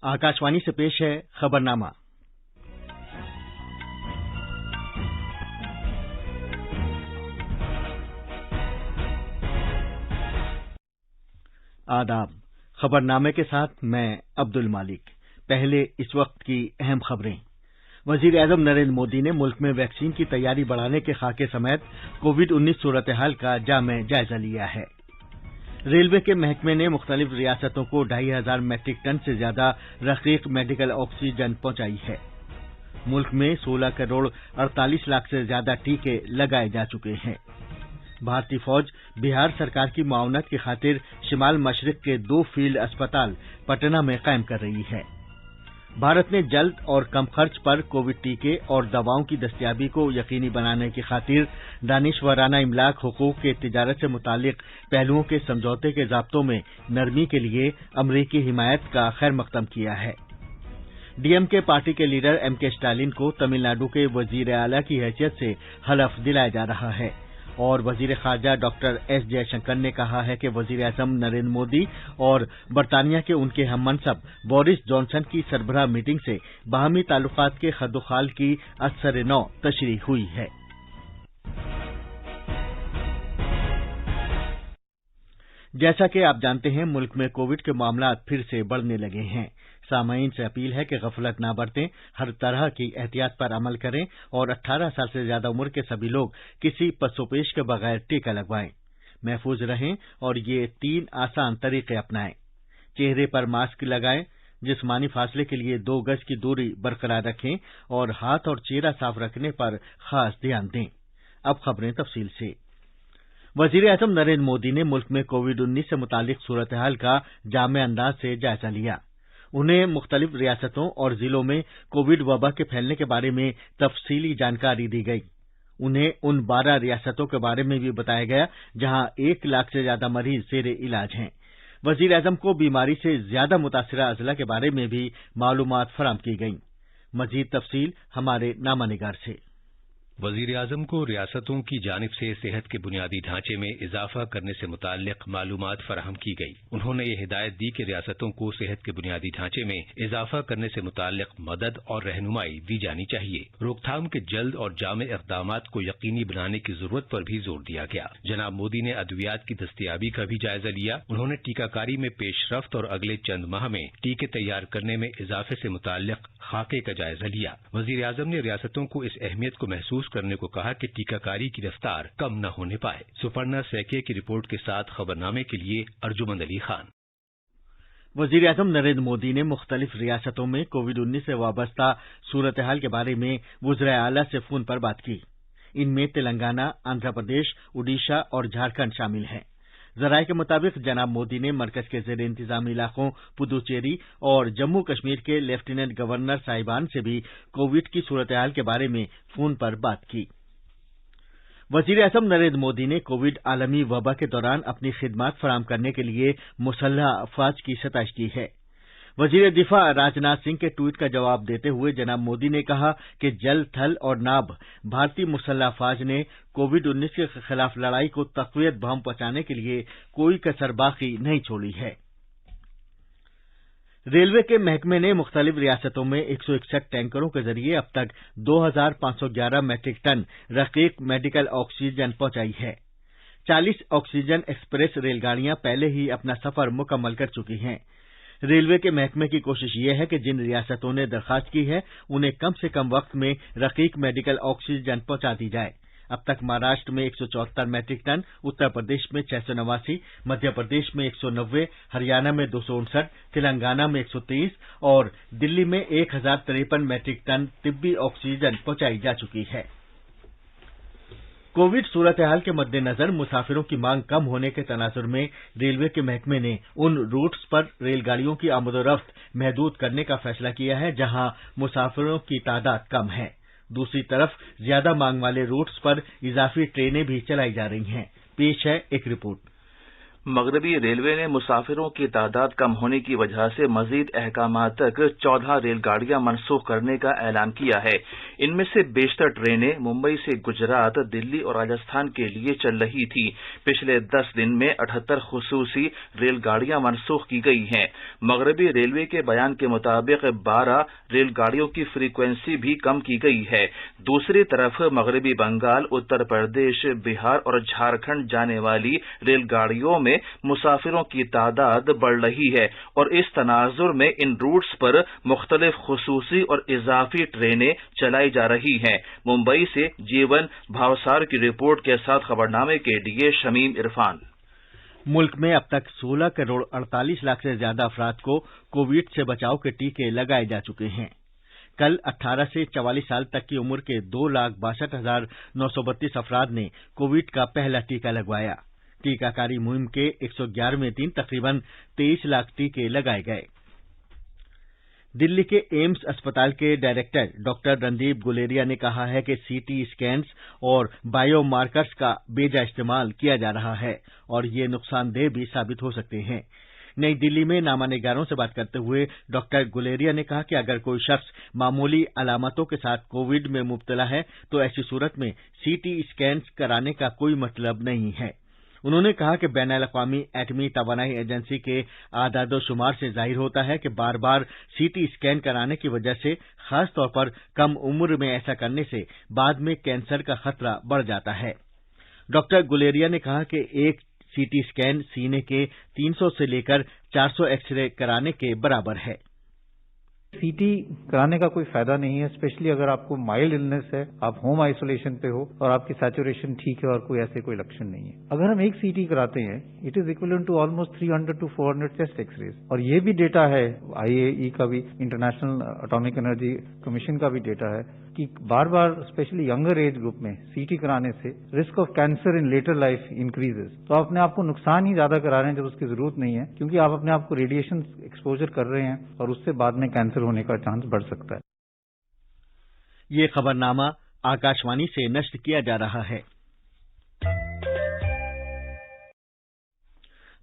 आकाशवाणी से पेश है खबरनामा। आदाब। खबरनामे के साथ मैं अब्दुल मालिक। पहले इस वक्त की अहम खबरें। वजीर आजम नरेंद्र मोदी ने मुल्क में वैक्सीन की तैयारी बढ़ाने के खाके समेत कोविड-19 सूरत हाल का जायजा लिया है। रेलवे के महकमे ने मुख्तलिफ रियासतों को 2500 मैट्रिक टन से ज्यादा रकीक मेडिकल ऑक्सीजन पहुंचाई है। मुल्क में 16 करोड़ 48 लाख से ज्यादा टीके लगाए जा चुके हैं। भारतीय फौज बिहार सरकार की मुआवनत की खातिर शिमाल मशरिक के 2 फील्ड अस्पताल पटना में कायम कर रही है। भारत ने जल्द और कम खर्च पर कोविड टीके और दवाओं की दस्तयाबी को यकीनी बनाने की खातिर दानिशवराना इमलाक हुकूक के तिजारत से मुतालिक पहलुओं के समझौते के ज़ाब्तों में नरमी के लिए अमरीकी हिमायत का खैर मकदम किया है। डीएमके पार्टी के लीडर एमके स्टालिन को तमिलनाडु के वजीर आला की हैसियत से हलफ दिलाया जा रहा है और वजीर खारजा डॉक्टर एस जयशंकर ने कहा है कि वजीर आजम नरेंद्र मोदी और बरतानिया के उनके हममनसब बोरिस जॉनसन की सरबराह मीटिंग से बाहमी ताल्लुकात के खदोखाल की असर नौ तशरीह हुई है। जैसा कि आप जानते हैं, मुल्क में कोविड के मामला फिर से बढ़ने लगे हैं। सामाईन से अपील है कि गफलत न बरतें, हर तरह की एहतियात पर अमल करें और 18 साल से ज्यादा उम्र के सभी लोग किसी पसोपेश के बगैर टीका लगवाएं। महफूज रहें और ये 3 आसान तरीके अपनाएं। चेहरे पर मास्क लगाएं, जिस्मानी फासले के लिए 2 गज की दूरी बरकरार रखें और हाथ और चेहरा साफ रखने पर खास ध्यान दें। अब खबरें तफसील से। वजीर आजम नरेंद्र मोदी ने मुल्क में कोविड-19 से मुतालिक सूरत हाल का जामे अंदाज से जायजा लिया। उन्हें मुख्तलिफ रियासतों और जिलों में कोविड वबा के फैलने के बारे में तफसीली जानकारी दी गई। उन्हें उन 12 रियासतों के बारे में भी बताया गया जहां 1 लाख से ज्यादा मरीज जेर इलाज हैं। वजीर आजम को बीमारी से ज्यादा मुतासिरा अजला के बारे में भी मालूमात फराम की गई। मजीद तफसील हमारे नामानिगार से। वजीर आजम को रियासतों की जानिब से सेहत के बुनियादी ढांचे में इजाफा करने से मुताल्लिक मालूमात फराहम की गई। उन्होंने ये हिदायत दी कि रियासतों को सेहत के बुनियादी ढांचे में इजाफा करने से मुताल्लिक मदद और रहनुमाई दी जानी चाहिए। रोकथाम के जल्द और जामे इक़दामात को यकीनी बनाने की जरूरत पर भी जोर दिया गया। जनाब मोदी ने अद्वियात की दस्तयाबी का भी जायजा लिया। उन्होंने टीकाकारी में पेशरफ्त और अगले चंद माह में टीके तैयार करने में इजाफे से मुताल्लिक खाके का जायजा लिया। वजीर आजम ने रियासतों को इस अहमियत को महसूस करने को कहा कि टीकाकारी की रफ्तार कम न होने पाए। सुपर्णा सैकिया की रिपोर्ट के साथ खबरनामे के लिए अर्जुमंद अली खान। वजीर आजम नरेंद्र मोदी ने मुख्तलिफ रियासतों में कोविड-19 से वाबस्ता सूरत हाल के बारे में वज़ीर आला से फोन पर बात की। इनमें तेलंगाना, आंध्र प्रदेश, उड़ीसा और झारखंड शामिल हैं। जराये के मुताबिक जनाब मोदी ने मरकज के जेर इंतजाम इलाकों पुदुचेरी और जम्मू कश्मीर के लेफ्टिनेंट गवर्नर साहिबान से भी कोविड की सूरत हाल के बारे में फोन पर बात की। वजीर आजम नरेंद्र मोदी ने कोविड आलमी वबा के दौरान अपनी खिदमत फराम करने के लिए मुसल्लह अफवाज की सताइश की है। वजीर दिफा राजनाथ सिंह के ट्वीट का जवाब देते हुए जनाब मोदी ने कहा कि जल, थल और नाभ भारतीय मुसल्लह अफवाज ने कोविड-19 के खिलाफ लड़ाई को तक़वियत बहम पहुंचाने के लिए कोई कसर बाकी नहीं छोड़ी है। रेलवे के महकमे ने मुख्तलिफ रियासतों में 161 टैंकरों के जरिए अब तक 2511 मैट्रिक टन रकीक मेडिकल ऑक्सीजन पहुंचाई है। 40 ऑक्सीजन एक्सप्रेस रेलगाड़ियां पहले ही अपना सफर मुकम्मल कर चुकी हैं। रेलवे के महकमे की कोशिश ये है कि जिन रियासतों ने दरखास्त की है उन्हें कम से कम वक्त में रकीक मेडिकल ऑक्सीजन पहुंचा दी जाए। अब तक महाराष्ट्र में 174 मैट्रिक टन, उत्तर प्रदेश में 689, मध्य प्रदेश में 190, हरियाणा में 259, तेलंगाना में 130 और दिल्ली में 1053 मैट्रिक टन तिब्बी ऑक्सीजन पहुंचाई जा चुकी है। कोविड सूरत हाल के मद्देनजर मुसाफिरों की मांग कम होने के तनाजुर में रेलवे के महकमे ने उन रूट्स पर रेलगाड़ियों की आमदोरफ्त महदूद करने का फैसला किया है जहां मुसाफिरों की तादाद कम है। दूसरी तरफ ज्यादा मांग वाले रूट्स पर इजाफी ट्रेनें भी चलाई जा रही हैं। पेश है एक रिपोर्ट। مغربی ریلوے نے مسافروں کی تعداد کم ہونے کی وجہ سے مزید احکامات تک 14 ریل گاڑیاں منسوخ کرنے کا اعلان کیا ہے۔ ان میں سے بیشتر ٹرینیں ممبئی سے گجرات، دلی اور راجستھان کے لیے چل رہی تھیں۔ پچھلے 10 دن میں 78 خصوصی ریل گاڑیاں منسوخ کی گئی ہیں۔ مغربی ریلوے کے بیان کے مطابق 12 ریل گاڑیوں کی فریکوینسی بھی کم کی گئی ہے۔ دوسری طرف مغربی بنگال، اتر پردیش، بہار اور جھارکھنڈ جانے والی ریل گاڑیوں میں مسافروں کی تعداد بڑھ رہی ہے اور اس تناظر میں ان روٹس پر مختلف خصوصی اور اضافی ٹرینیں چلائی جا رہی ہیں۔ ممبئی سے جیون بھاوسار کی رپورٹ کے ساتھ خبرنامے کے لیے شمیم عرفان۔ ملک میں اب تک 16 کروڑ 48 لاکھ سے زیادہ افراد کو کووڈ سے بچاؤ کے ٹیکے لگائے جا چکے ہیں۔ کل 18 سے 44 سال تک کی عمر کے 2,62,932 افراد نے کووڈ کا پہلا ٹیکہ لگوایا۔ ٹیکہ کاری مہم کے 111ویں دن تقریباً 23 لاکھ ٹیکے لگائے گئے۔ دلی کے ایمس اسپتال کے ڈائریکٹر ڈاکٹر رندیپ گلیریا نے کہا ہے کہ سی ٹی اسکینز اور بائیو مارکرز کا بیجا استعمال کیا جا رہا ہے اور یہ نقصان دہ بھی ثابت ہو سکتے ہیں۔ نئی دلی میں نامہ نگاروں سے بات کرتے ہوئے ڈاکٹر گلیریا نے کہا کہ اگر کوئی شخص معمولی علامتوں کے ساتھ کووڈ میں مبتلا ہے تو ایسی صورت میں سی ٹی اسکینز کرانے کا کوئی مطلب نہیں ہے۔ انہوں نے کہا کہ بین الاقوامی ایٹمی توانائی ایجنسی کے اعداد و شمار سے ظاہر ہوتا ہے کہ بار بار سی ٹی اسکین کرانے کی وجہ سے، خاص طور پر کم عمر میں ایسا کرنے سے بعد میں کینسر کا خطرہ بڑھ جاتا ہے۔ ڈاکٹر گلیریا نے کہا کہ ایک سی ٹی اسکین سینے کے 300 سے لے کر 400 ایکس رے کرانے کے برابر ہے۔ سی ٹی کرانے کا کوئی فائدہ نہیں ہے، اسپیشلی اگر آپ کو مائلڈ النس ہے، آپ ہوم آئسولیشن پہ ہو اور آپ کی سیچوریشن ٹھیک ہے اور کوئی ایسے کوئی لکشن نہیں ہے۔ اگر ہم ایک سی ٹی کراتے ہیں، it is equivalent to almost 300 to 400 chest x rays, اور یہ بھی ڈیٹا ہے آئی اے ای کا بھی، انٹرنیشنل اٹامک انرجی کمیشن کا بھی ڈیٹا ہے کہ بار بار اسپیشلی ینگر ایج گروپ میں سی ٹی کرانے سے risk of cancer in later life increases. تو آپ اپنے آپ کو نقصان ہی زیادہ کرا رہے ہیں جب اس کی ضرورت نہیں ہے، کیونکہ آپ اپنے آپ کو ریڈیشن ایکسپوجر کر رہے ہیں اور اس سے بعد میں کینسر ہونے کا چانس بڑھ سکتا ہے۔ یہ خبرنامہ آکاشوانی سے نشر کیا جا رہا ہے۔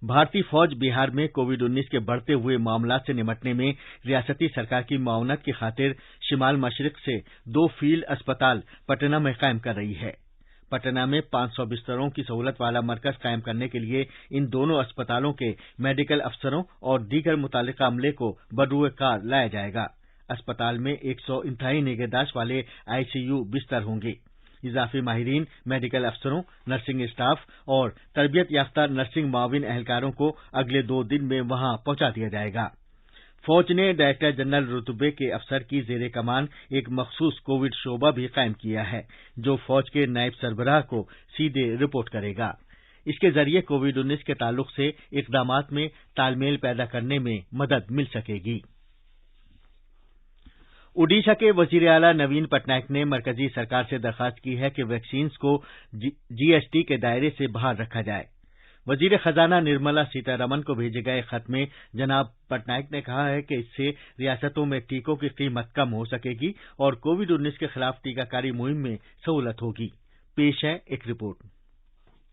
بھارتی فوج بہار میں کووڈ-19 کے بڑھتے ہوئے معاملات سے نمٹنے میں ریاستی سرکار کی معاونت کی خاطر شمال مشرق سے 2 فیلڈ اسپتال پٹنہ میں قائم کر رہی ہے۔ پٹنہ میں 500 بستروں کی سہولت والا مرکز قائم کرنے کے لیے ان دونوں اسپتالوں کے میڈیکل افسروں اور دیگر متعلقہ عملے کو بروئے کار لایا جائے گا۔ اسپتال میں 100 انتہائی نگہداشت والے آئی سی یو بستر ہوں گے۔ اضافی ماہرین، میڈیکل افسروں، نرسنگ اسٹاف اور تربیت یافتہ نرسنگ معاون اہلکاروں کو اگلے 2 دن میں وہاں پہنچا دیا جائے گا۔ فوج نے ڈائریکٹر جنرل رتبے کے افسر کی زیر کمان ایک مخصوص کووڈ شعبہ بھی قائم کیا ہے جو فوج کے نائب سربراہ کو سیدھے رپورٹ کرے گا۔ اس کے ذریعے کووڈ-19 کے تعلق سے اقدامات میں تال میل پیدا کرنے میں مدد مل سکے گی۔ اڈیشہ کے وزیر اعلیٰ نوین پٹنائک نے مرکزی سرکار سے درخواست کی ہے کہ ویکسینز کو جی ایس ٹی کے دائرے سے باہر رکھا جائے۔ وزیر خزانہ نرملا سیتا رمن کو بھیجے گئے خط میں جناب پٹنائک نے کہا ہے کہ اس سے ریاستوں میں ٹیکوں کی قیمت کم ہو سکے گی اور کووڈ-19 کے خلاف ٹیکہ کاری مہم میں سہولت ہوگی۔ پیش ہے ایک رپورٹ۔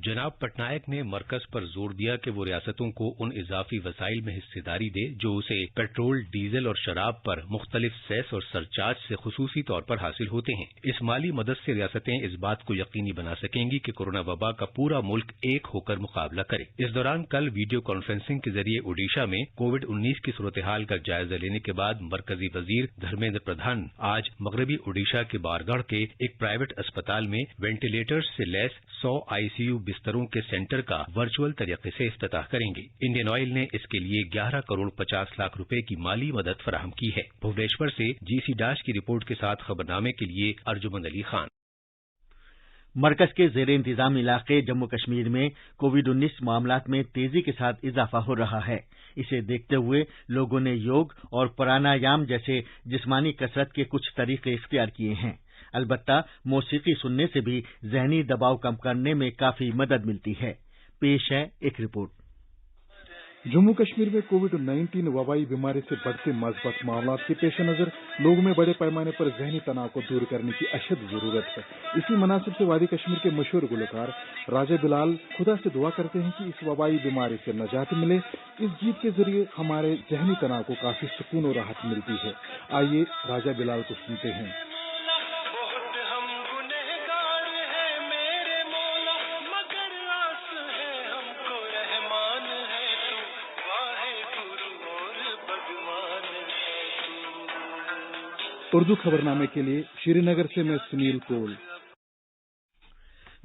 جناب پٹنائک نے مرکز پر زور دیا کہ وہ ریاستوں کو ان اضافی وسائل میں حصہ داری دے جو اسے پیٹرول، ڈیزل اور شراب پر مختلف سیس اور سرچارج سے خصوصی طور پر حاصل ہوتے ہیں۔ اس مالی مدد سے ریاستیں اس بات کو یقینی بنا سکیں گی کہ کورونا وبا کا پورا ملک ایک ہو کر مقابلہ کرے۔ اس دوران کل ویڈیو کانفرنسنگ کے ذریعے اڈیشہ میں کووڈ-19 کی صورتحال کا جائزہ لینے کے بعد مرکزی وزیر دھرمیندر پردھان آج مغربی اڈیشہ کے بارگڑھ کے ایک پرائیویٹ اسپتال میں وینٹیلیٹرز سے لیس 100 آئی سی یو بستروں کے سینٹر کا ورچوئل طریقے سے افتتاح کریں گے۔ انڈین آئل نے اس کے لیے 11 کروڑ 50 لاکھ روپے کی مالی مدد فراہم کی ہے۔ بھوونیشور سے جی سی ڈاش کی رپورٹ کے ساتھ خبرنامے کے لیے ارجمند علی خان۔ مرکز کے زیر انتظام علاقے جموں کشمیر میں کووڈ-19 معاملات میں تیزی کے ساتھ اضافہ ہو رہا ہے۔ اسے دیکھتے ہوئے لوگوں نے یوگ اور پرانایام جیسے جسمانی کسرت کے کچھ طریقے اختیار کیے ہیں۔ البتہ موسیقی سننے سے بھی ذہنی دباؤ کم کرنے میں کافی مدد ملتی ہے۔ پیش ہے ایک رپورٹ۔ जम्मू कश्मीर में कोविड-19 वबाई बीमारी से बढ़ते मज़बूत मामलों के पेश नज़र लोगों में बड़े पैमाने पर ज़हनी तनाव को दूर करने की अशद ज़रूरत है। इसी मुनासिब से वादी कश्मीर के मशहूर गुलकार राजा बिलाल खुदा से दुआ करते हैं कि इस वबाई बीमारी से नजात मिले। इस गीत के जरिए हमारे ज़हनी तनाव को काफ़ी सुकून और राहत मिलती है। आइए राजा बिलाल को सुनते हैं। उर्दू खबरनामे के लिए श्रीनगर से मैं सुनील कोल।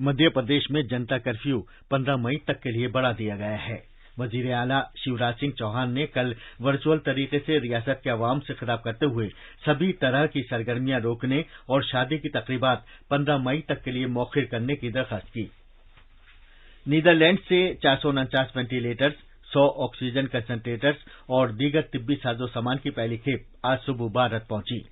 मध्य प्रदेश में जनता कर्फ्यू 15 मई तक के लिए बढ़ा दिया गया है। वजीर आला शिवराज सिंह चौहान ने कल वर्चुअल तरीके से रियासत के अवाम से खिताब करते हुए सभी तरह की सरगर्मियां रोकने और शादी की तकरीबात 15 मई तक के लिए मौखिर करने की दरख्वास्त की। नीदरलैंड से 449 वेंटिलेटर्स, 100 ऑक्सीजन कंसंट्रेटर्स और दीगर तिब्बी साजो सामान की पहली खेप आज सुबह भारत पहुंची।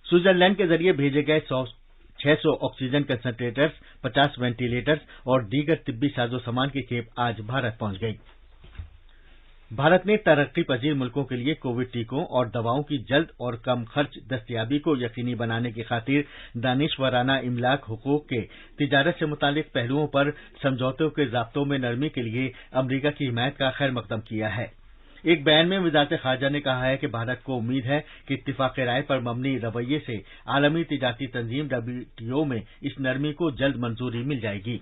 स्विट्जरलैंड के जरिए भेजे गए 600 ऑक्सीजन कंसंट्रेटर्स, 50 वेंटिलेटर्स और दीगर तिब्बी साजो सामान की खेप आज भारत पहुंच गई। भारत ने तरक्की पजीर मुल्कों के लिए कोविड टीकों और दवाओं की जल्द और कम खर्च दस्तयाबी को यकीनी बनाने की खातिर दानिशवराना इमलाक हुकूक के तिजारत से मुतालिक पहलुओं पर समझौतों के ज़ाब्तों में नरमी के लिए अमरीका की हिमायत का खैर मकदम किया है। एक बयान में वज़ारत ख़ारजा ने कहा है कि भारत को उम्मीद है कि इत्तिफ़ाक़ राय पर मबनी रवैये से आलमी तिजारती तंजीम WTO में इस नरमी को जल्द मंजूरी मिल जाएगी।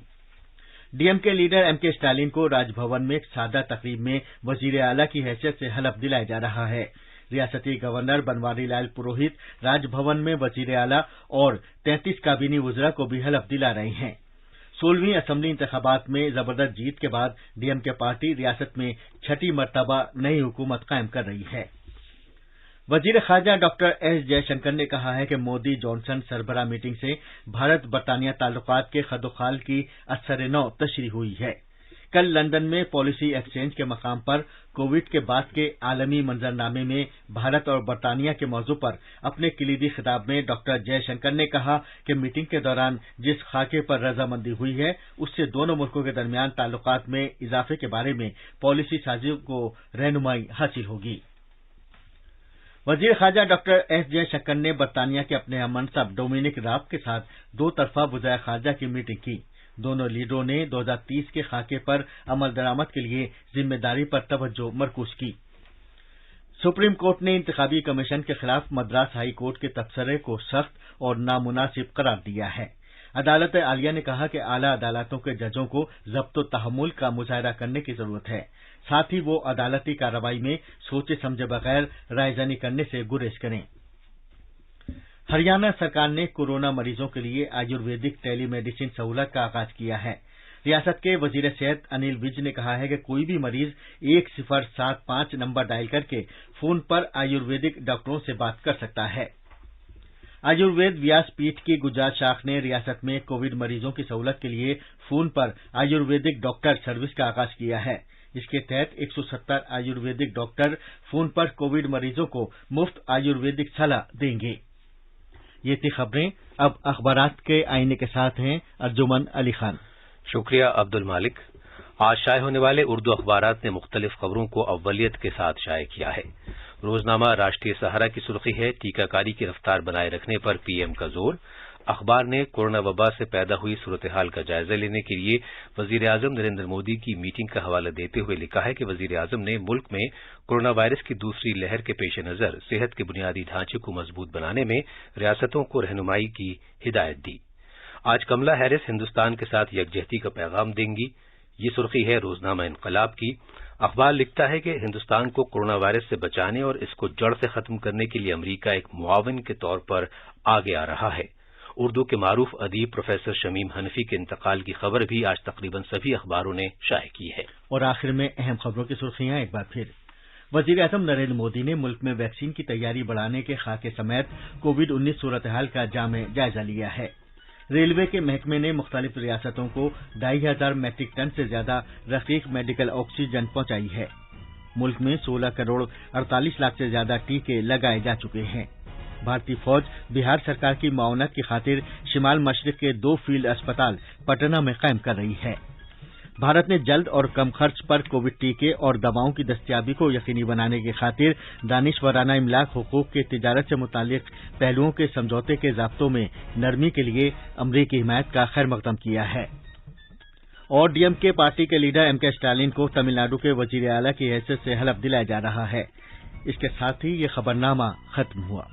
डीएमके लीडर एमके स्टालिन को राजभवन में एक सादा तकरीब में वज़ीर आला की हैसियत से हलफ दिलाया जा रहा है। रियासती गवर्नर बनवारी लाल पुरोहित राजभवन में वज़ीर आला और 33 काबीनी वज़रा को भी हलफ दिला रहे हैं। 16वीं असेंबली इंतखाबात में जबरदस्त जीत के बाद डीएमके पार्टी रियासत में छठी मर्तबा नई हुकूमत कायम कर रही है। वजीर खारजा डॉक्टर एस जयशंकर ने कहा है कि मोदी जॉनसन सरबराह मीटिंग से भारत बरतानिया ताल्लुकात के खदोखाल की असर नौ तशरीह हुई है। कल लंदन में पॉलिसी एक्सचेंज के मकाम पर कोविड के बाद के आलमी मंजरनामे में भारत और बरतानिया के मौजू पर अपने कलीदी खिताब में डॉक्टर जयशंकर ने कहा कि मीटिंग के दौरान जिस खाके पर रजामंदी हुई है उससे दोनों मुल्कों के दरमियान ताल्लुकात में इजाफे के बारे में पॉलिसी साजियों को रहनुमाई हासिल होगी। वजीर खारजा डॉक्टर एस जयशंकर ने बरतानिया के अपने हममनसब डोमिनिक राब के साथ दो तरफा वज़ाए खारजा की मीटिंग की। दोनों लीडरों ने 2030 के खाके पर अमल दरामद के लिए जिम्मेदारी पर तवज्जो मरकूज की। सुप्रीम कोर्ट ने इंतखाबी कमीशन के खिलाफ मद्रास हाई कोर्ट के तबसरे को सख्त और नामुनासिब करार दिया है। अदालत आलिया ने कहा कि आला अदालतों के जजों को ज़ब्त व तहम्मुल का मुजाहरा करने की जरूरत है, साथ ही वो अदालती कार्रवाई में सोचे समझे बगैर रायज़नी करने से गुरेज करें। हरियाणा सरकार ने कोरोना मरीजों के लिए आयुर्वेदिक टेली मेडिसिन सहूलत का आगाज किया है। रियासत के वजीर सेहत अनिल विज ने कहा है कि कोई भी मरीज 1075 नंबर डायल करके फोन पर आयुर्वेदिक डॉक्टरों से बात कर सकता है। आयुर्वेद व्यासपीठ की गुजरात शाख ने रियासत में कोविड मरीजों की सहूलत के लिए फोन पर आयुर्वेदिक डॉक्टर सर्विस का आगाज किया है। इसके तहत 170 आयुर्वेदिक डॉक्टर फोन पर कोविड मरीजों को मुफ्त आयुर्वेदिक सलाह देंगे। ये थी खबरें। अब अखबारात के आईने के साथ हैं अर्जुमन अली खान। शुक्रिया अब्दुल मालिक। आज शाये होने वाले उर्दू अखबारात ने मुख्तलिफ खबरों को अव्वलियत के साथ शाये किया है। रोजनामा राष्ट्रीय सहारा की सुर्खी है, टीकाकारी की रफ्तार बनाए रखने पर पीएम का जोर। अखबार ने कोरोना वबा से पैदा हुई सूरत हाल का जायजा लेने के लिए वजीर आजम नरेंद्र मोदी की मीटिंग का हवाला देते हुए लिखा है कि वजीर आजम ने मुल्क में कोरोना वायरस की दूसरी लहर के पेश नजर सेहत के बुनियादी ढांचे को मजबूत बनाने में रियासतों को रहनुमाई की हिदायत दी। आज कमला हैरिस हिंदुस्तान के साथ यकजहती का पैगाम देंगी। ये सुर्खी है रोजनामा इनकलाब की। अखबार लिखता है कि हिंदुस्तान को कोरोना वायरस से बचाने और इसको जड़ से खत्म करने के लिए अमरीका एक मुआविन के तौर पर आगे आ रहा है। उर्दू के मारूफ अदीब प्रोफेसर शमीम हनफी के इंतकाल की खबर भी आज तकरीबन सभी अखबारों ने शाये की है। और आखिर में अहम खबरों की सुर्खियां एक बार फिर। वजीर आज़म नरेंद्र मोदी ने मुल्क में वैक्सीन की तैयारी बढ़ाने के खाके समेत कोविड-19 सूरत हाल का जायजा लिया है। रेलवे के महकमे ने मुख्तलिफ रियासतों को 2500 मैट्रिक टन से ज्यादा रकीक मेडिकल ऑक्सीजन पहुंचाई है। मुल्क में 16 करोड़ 48 लाख से ज्यादा टीके लगाए जा चुके हैं। भारतीय फौज बिहार सरकार की माउनत की खातिर शिमाल मशरिक के 2 फील्ड अस्पताल पटना में कायम कर रही है। भारत ने जल्द और कम खर्च पर कोविड टीके और दवाओं की दस्तयाबी को यकीनी बनाने की खातिर दानिशवराना इमलाक हुकूक के तिजारत से मुताल्लिक पहलुओं के समझौते के ज़ाब्तों में नरमी के लिए अमरीकी हिमायत का खैर मकदम किया है। और डीएमके पार्टी के लीडर एमके स्टालिन को तमिलनाडु के वजीर आला की हैसियत से हलफ दिलाया जा रहा है। इसके साथ ही ये खबरनामा खत्म हुआ।